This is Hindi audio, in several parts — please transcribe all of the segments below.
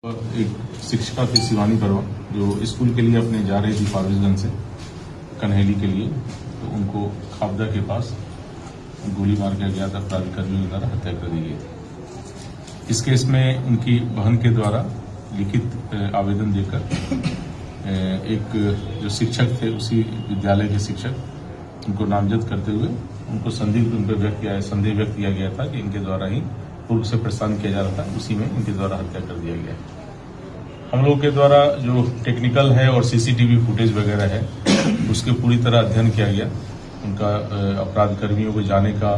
एक शिक्षिका थी शिवानी बरवा जो स्कूल के लिए अपने जा रही थी फारबिसगंज से कन्हेली के लिए, तो उनको खाबदा के पास गोली मार के गया था। अपराधकर्मियों द्वारा हत्या कर दी गई थी। इस केस में उनकी बहन के द्वारा लिखित आवेदन देकर एक जो शिक्षक थे उसी विद्यालय के शिक्षक उनको नामजद करते हुए उनको संदेह व्यक्त किया गया था कि इनके द्वारा ही पूर्व से प्रस्थान किया जा रहा था, उसी में इनके द्वारा हत्या कर दिया गया है। हम लोग के द्वारा जो टेक्निकल है और सीसीटीवी फुटेज वगैरह है उसके पूरी तरह अध्ययन किया गया। उनका अपराध कर्मियों को जाने का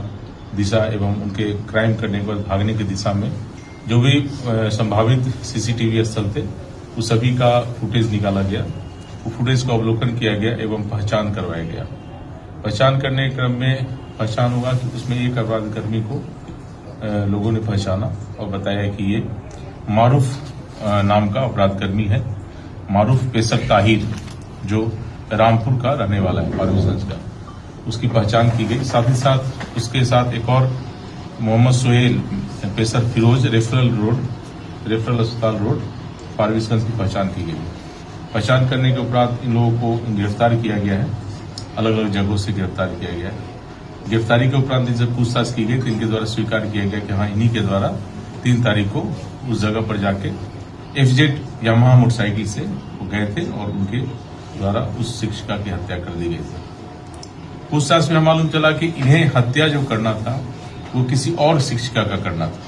दिशा एवं उनके क्राइम करने के बाद भागने की दिशा में जो भी संभावित सीसीटीवी स्थल थे उस सभी का फुटेज निकाला गया। वो फुटेज को अवलोकन किया गया एवं पहचान करवाया गया। पहचान करने के क्रम में पहचान हुआ कि उसमें एक अपराध कर्मी को लोगों ने पहचाना और बताया कि ये मारूफ नाम का अपराध कर्मी है। मारूफ पेशक ताहिर जो रामपुर का रहने वाला है, फारबिसगंज का, उसकी पहचान की गई। साथ ही साथ उसके साथ एक और मोहम्मद सुहेल पेशर फिरोज रेफरल अस्पताल रोड फारबिसगंज की पहचान की गई। पहचान करने के उपरांत इन लोगों को गिरफ्तार किया गया है, अलग अलग जगहों से गिरफ्तार किया गया है। गिरफ्तारी के उपरांत जब पूछताछ की गई तो इनके द्वारा स्वीकार किया गया कि हाँ, इन्हीं के द्वारा 3 तारीख को उस जगह पर जाके एफजेड यामाहा मोटरसाइकिल से वो गए थे और उनके द्वारा उस शिक्षिका की हत्या कर दी गई थी। पूछताछ में मालूम चला कि इन्हें हत्या जो करना था वो किसी और शिक्षिका का करना था।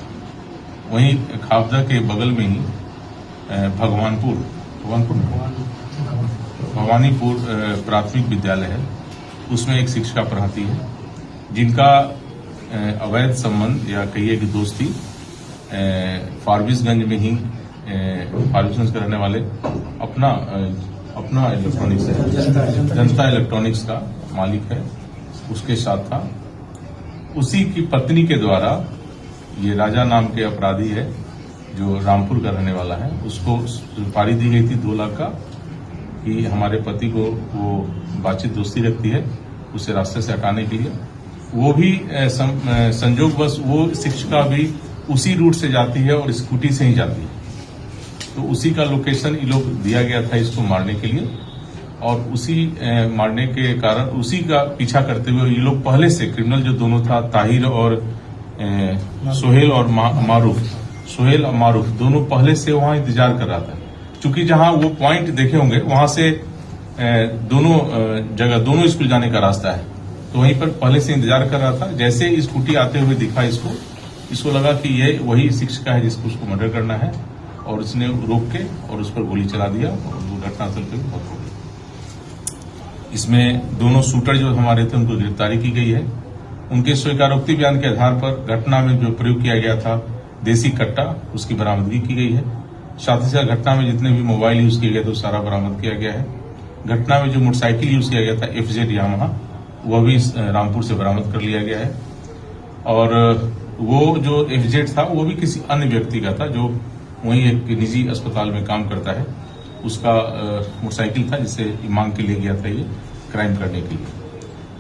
वहीं खाबदा के बगल में ही भवानीपुर प्राथमिक विद्यालय है, उसमें एक शिक्षिका पढ़ाती है जिनका अवैध संबंध या कहिए कि दोस्ती फारबिसगंज में ही फारबिसगंज के रहने वाले अपना इलेक्ट्रॉनिक्स है, जनता इलेक्ट्रॉनिक्स का मालिक है, उसके साथ था। उसी की पत्नी के द्वारा ये राजा नाम के अपराधी है जो रामपुर का रहने वाला है, उसको सुपारी दी गई थी 2 लाख का कि हमारे पति को वो बातचीत दोस्ती रखती है, उसे रास्ते से हटाने के लिए। वो भी संजोगवश वो शिक्षिका भी उसी रूट से जाती है और स्कूटी से ही जाती है, तो उसी का लोकेशन ये लोग दिया गया था इसको मारने के लिए। और उसी मारने के कारण उसी का पीछा करते हुए ये लोग पहले से क्रिमिनल जो दोनों था ताहिर और सोहेल और सोहेल और मारूफ दोनों पहले से वहां इंतजार कर रहा था। चूंकि जहां वो पॉइंट देखे होंगे वहां से दोनों स्कूल जाने का रास्ता है, तो वहीं पर पहले से इंतजार कर रहा था। जैसे स्कूटी आते हुए दिखा इसको लगा कि ये वही शिक्षिका है जिसको उसको मर्डर करना है, और उसने रोक के और उस पर गोली चला दिया और वो घटनास्थल पर मौत हो गई। इसमें दोनों शूटर जो हमारे थे उनको गिरफ्तारी की गई है। उनके स्वीकारोक्ति बयान के आधार पर घटना में जो प्रयोग किया गया था देसी कट्टा, उसकी बरामदगी की गई है। साथ ही साथ घटना में जितने भी मोबाइल यूज किए गए थे वो सारा बरामद किया गया है। घटना में जो मोटरसाइकिल यूज किया गया था एफजेड यामाहा, वह भी रामपुर से बरामद कर लिया गया है। और वो जो एफजेड था वो भी किसी अन्य व्यक्ति का था जो वहीं एक निजी अस्पताल में काम करता है, उसका मोटरसाइकिल था जिससे मांग के लिए गया था ये क्राइम करने के लिए।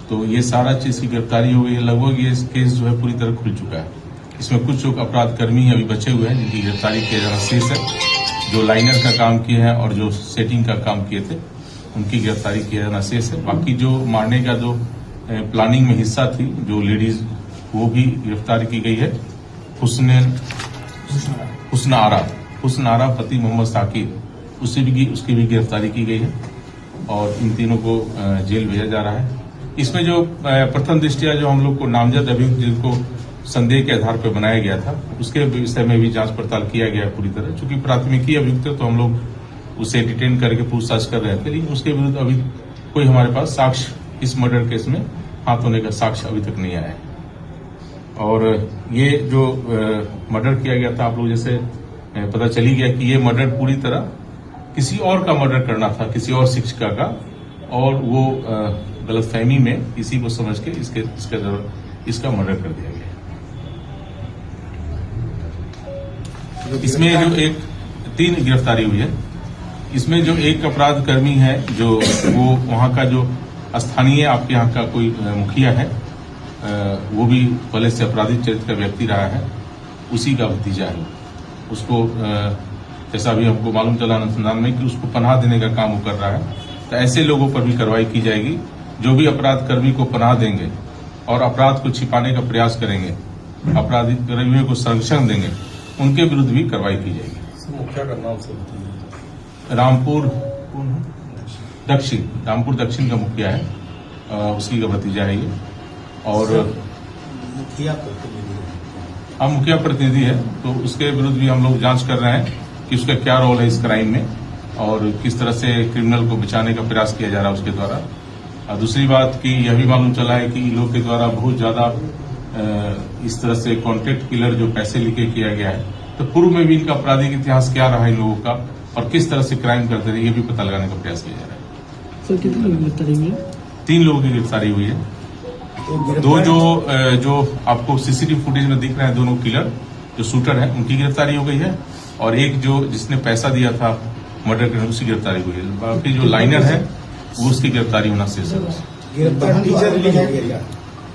तो ये सारा चीज की गिरफ्तारी हो गई है। लगभग ये केस जो है पूरी तरह खुल चुका है। इसमें कुछ लोग अपराध कर्मी अभी बचे हुए हैं जिनकी गिरफ्तारी किया जाना शेष है। जो लाइनर का काम किए हैं और जो सेटिंग का काम किए थे उनकी गिरफ्तारी किया जाना शेष है। बाकी जो मारने का जो प्लानिंग में हिस्सा थी जो लेडीज, वो भी गिरफ्तार की गई है। हुस्न आरा पति मोहम्मद साकिर, उसकी भी गिरफ्तारी की गई है और इन तीनों को जेल भेजा जा रहा है। इसमें जो प्रथम दृष्टया जो हम लोग को नामजद अभियुक्त जिनको संदेह के आधार पर बनाया गया था उसके विषय में भी जांच पड़ताल किया गया पूरी तरह। चूंकि प्राथमिकी अभियुक्त है तो हम लोग उसे डिटेन करके पूछताछ कर रहे थे, लेकिन उसके विरुद्ध अभी कोई हमारे पास साक्ष्य इस मर्डर केस में हाथ होने का साक्ष्य अभी तक नहीं आया है। और ये जो मर्डर किया गया था, आप लोग जैसे पता चली गया कि ये मर्डर पूरी तरह किसी और का मर्डर करना था, किसी और शिक्षिका का, और वो गलतफहमी में किसी को समझ के इसका मर्डर कर दिया गया। इसमें जो 3 गिरफ्तारी हुई है, इसमें जो एक अपराध कर्मी है जो वो वहां का जो स्थानीय आपके यहाँ का कोई मुखिया है, वो भी पहले से आपराधिक चरित्र का व्यक्ति रहा है, उसी का भतीजा है। उसको जैसा अभी हमको मालूम चला अनुसंधान में कि उसको पनाह देने का काम वो कर रहा है। तो ऐसे लोगों पर भी कार्रवाई की जाएगी। जो भी अपराध कर्मी को पनाह देंगे और अपराध को छिपाने का प्रयास करेंगे, अपराधी कर्मियों को संरक्षण देंगे, उनके विरुद्ध भी कार्रवाई की जाएगी। मुखिया का नाम से रामपुर दक्षिण का मुखिया है, उसकी का भतीजा है ये। और मुखिया प्रतिनिधि हम मुखिया प्रतिनिधि है, तो उसके विरुद्ध भी हम लोग जांच कर रहे हैं कि उसका क्या रोल है इस क्राइम में और किस तरह से क्रिमिनल को बचाने का प्रयास किया जा रहा है उसके द्वारा। दूसरी बात कि यह भी मालूम चला है कि इन लोग के द्वारा बहुत ज्यादा इस तरह से कॉन्ट्रैक्ट किलर जो पैसे लेके किया गया है, तो पूर्व में भी इनका आपराधिक इतिहास क्या रहा है इन लोगों का और किस तरह से क्राइम करते रहे, ये भी पता लगाने का प्रयास किया जा रहा है। सर कितने लोग गिरफ्तारी हुई है? 3 लोगों की गिरफ्तारी हुई है। दो जो आपको सीसीटीवी फुटेज में दिख रहे हैं, दोनों किलर जो शूटर है उनकी गिरफ्तारी हो गई है और एक जो जिसने पैसा दिया था मर्डर करने उसकी गिरफ्तारी हुई है। बाकी जो लाइनर है वो उसकी गिरफ्तारी होना शेष है। गिरफ्तार टीचर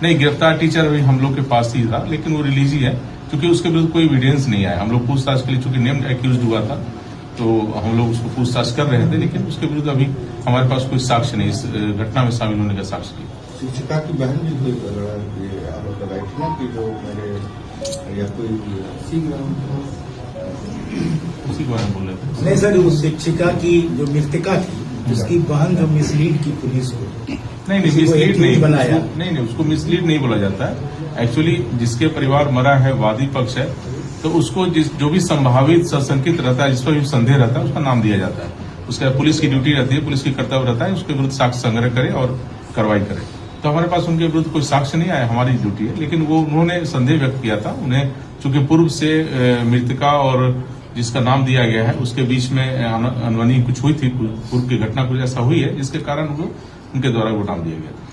नहीं, गिरफ्तार टीचर अभी हम लोग के पास ही था, लेकिन वो रिलीज ही है क्योंकि उसके विरुद्ध कोई एविडेंस नहीं आया। हम लोग पूछताछ के लिए चूंकि नेम्ड एक्यूज हुआ था तो हम लोग उसको पूछताछ कर रहे थे, लेकिन उसके विरुद्ध अभी हमारे पास कोई साक्ष्य नहीं, इस घटना में शामिल होने का साक्ष्य नहीं। शिक्षिका की बहन भी कोई आरोप लगाई थी ना कि जो मेरे या कोई उसी के बारे में बोल रहे थे। नहीं सर, उस शिक्षिका की जो मृतका थी उसकी बहन जो मिसलीड की पुलिस को नहीं मिसलीड नहीं बनाया, नहीं उसको मिसलीड नहीं बोला जाता है। एक्चुअली जिसके परिवार मरा है वादी पक्ष है, तो उसको जो भी संभावित सशंकित रहता है, जिस पर भी संदेह रहता है, उसका नाम दिया जाता है। उसका पुलिस की ड्यूटी रहती है, पुलिस की कर्तव्य रहता है उसके विरुद्ध साक्ष्य संग्रह करे और कार्रवाई करे। तो हमारे पास उनके विरुद्ध कोई साक्ष्य नहीं आया, हमारी ड्यूटी है, लेकिन वो उन्होंने संदेह व्यक्त किया था। उन्हें चूंकि पूर्व से मृतका और जिसका नाम दिया गया है उसके बीच में अनबनी कुछ हुई थी, पूर्व की घटना कुछ ऐसा हुई है जिसके कारण उनके द्वारा वो नाम दिया गया था।